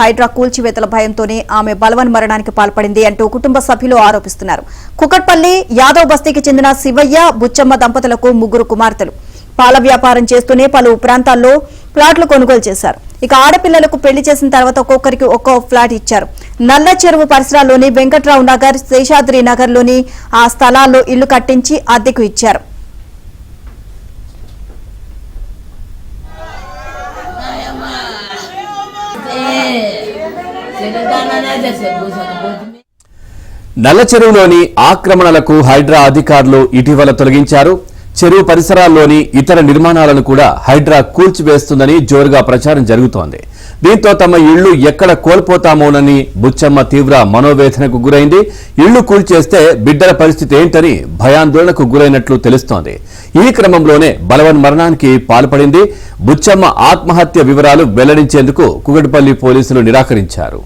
హైడ్రా కూల్చివేతల భయంతోనే ఆమె బలవన్ మరణానికి పాల్పడింది అంటూ కుటుంబ సభ్యులు ఆరోపిస్తున్నారు. కుకట్పల్లి యాదవ్ బస్తీకి చెందిన శివయ్య, బుచ్చమ్మ దంపతులకు 3 కుమార్తెలు. పాల వ్యాపారం చేస్తూనే పలు ప్రాంతాల్లో ప్లాట్లు కొనుగోలు చేశారు. ఇక ఆడపిల్లలకు పెళ్లి చేసిన తర్వాత ఒక్కొక్కరికి ఒక్కో ఫ్లాట్ ఇచ్చారు. నల్ల చెరువు పరిసరాల్లోని వెంకట్రావు నగర్, శేషాద్రి నగర్ లోని ఆ స్థలాల్లో ఇళ్లు కట్టించి అద్దెకు ఇచ్చారు. నల్ల చెరువులోని ఆక్రమణలకు హైడ్రా అధికారులు ఇటీవల తొలగించారు. చెరువు పరిసరాల్లోని ఇతర నిర్మాణాలను కూడా హైడ్రా కూల్చివేస్తుందని జోరుగా ప్రచారం జరుగుతోంది. దీంతో తమ ఇళ్లు ఎక్కడ కోల్పోతామోనని బుచ్చమ్మ తీవ్ర మనోవేదనకు గురైంది. ఇళ్లు కూల్చేస్తే బిడ్డల పరిస్థితి ఏంటని భయాందోళనకు గురైనట్లు తెలుస్తోంది. ఈ క్రమంలోనే బలవన్ మరణానికి పాల్పడింది. బుచ్చమ్మ ఆత్మహత్య వివరాలు వెల్లడించేందుకు కుకట్పల్లి పోలీసులు నిరాకరించారు.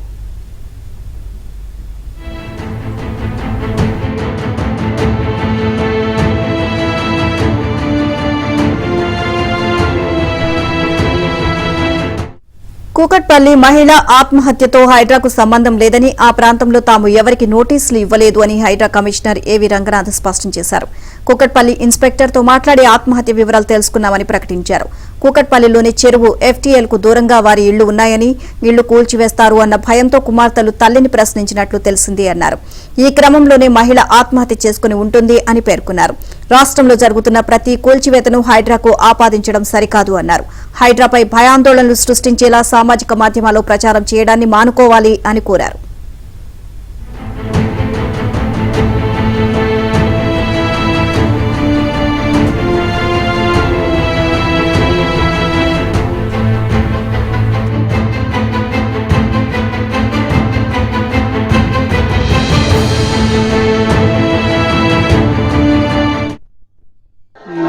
కూకట్పల్లి మహిళ ఆత్మహత్యతో హైడ్రాకు సంబంధం లేదని, ఆ ప్రాంతంలో తాము ఎవరికి నోటీసులు ఇవ్వలేదు అని హైడ్రా కమిషనర్ ఏవి రంగనాథ్ స్పష్టం చేశారు. కూకట్పల్లి ఇన్స్పెక్టర్తో మాట్లాడి ఆత్మహత్య వివరాలు తెలుసుకున్నామని ప్రకటించారు. కూకట్పల్లిలోని చెరువు ఎఫ్టీఎల్ కు దూరంగా వారి ఇళ్లు ఉన్నాయని, ఇళ్లు కూల్చివేస్తారు అన్న భయంతో కుమార్తెలు తల్లిని ప్రశ్నించినట్లు తెలిసింది అన్నారు. ఈ క్రమంలోనే మహిళ ఆత్మహత్య చేసుకుని ఉంటుంది అని పేర్కొన్నారు. రాష్ట్రంలో జరుగుతున్న ప్రతి కూల్చివేతను హైడ్రాకు ఆపాదించడం సరికాదు అన్నారు. హైడ్రాపై భయాందోళనలు సృష్టించేలా సామాజిక మాధ్యమాల్లో ప్రచారం చేయడాన్ని మానుకోవాలి అని కోరారు.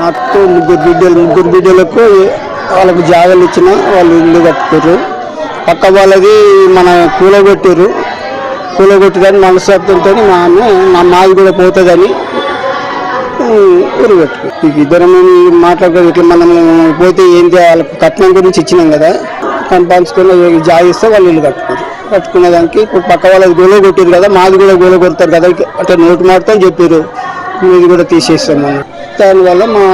నాకు 3 బిడ్డలకు వాళ్ళకు జాగాలు ఇచ్చిన వాళ్ళు ఇల్లు కట్టుకోరు. పక్క వాళ్ళది మన కూలగొట్టిదని మనస్తత్వంతో మాది కూడా పోతుందని ఊరు కట్టుకో. ఇద్దరం మాట్లాడుకోవాలి. ఇట్లా మనం పోతే ఏం చేయాలి, కట్నం గురించి ఇచ్చినాం కదా, పంచుకొని జాగిస్తే వాళ్ళు ఇల్లు కట్టుకునే దానికి ఇప్పుడు పక్క వాళ్ళది గోల కొట్టారు కదా, మాది కూడా గోల కొడతారు కదా అంటే నోటు మాత్రం చెప్పారు, మీది కూడా తీసేస్తాం మనం. దానివల్ల మా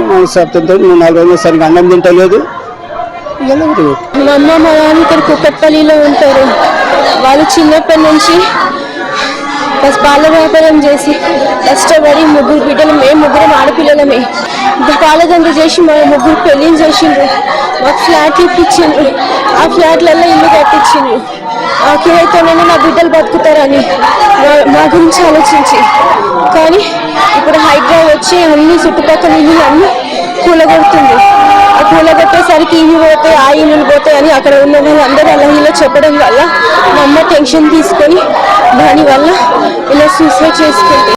మనస్తత్వంతో 4 రోజులు సరిగ్గా అన్నం తింటలేదు. మా అమ్మ మా నాన్న ఇక్కడ కుకట్పల్లిలో ఉంటారు. వాళ్ళు చిన్నప్పటి నుంచి పాల వ్యాపారం చేసి కష్టపడి 3 బిడ్డలు, మేము 3 ఆడపిల్లలమే. పాలదండ చేసి మా 3 పెళ్లిని చేసిండ్రు. మాకు ఫ్లాట్ ఇప్పించిండ్రు. ఆ ఫ్లాట్లలో ఇల్లు కట్టించిండ్రు. ఆ కిరాయితోనైనా నా బిడ్డలు బతుకుతారని మా గురించి ఆలోచించి. కానీ ఇప్పుడు హైడ్రా వచ్చి అన్ని చుట్టుపక్కల ఇల్లు అన్ని కూలగొడుతుంది. ఆ కూలగొట్టేసరికి ఇవి పోతాయి, ఆ ఇల్లులు పోతాయి అని అక్కడ ఉన్న వాళ్ళందరూ అలా ఇలా చెప్పడం వల్ల మా అమ్మ టెన్షన్ తీసుకొని దానివల్ల ఇలా సూసైడ్ చేసుకుంది.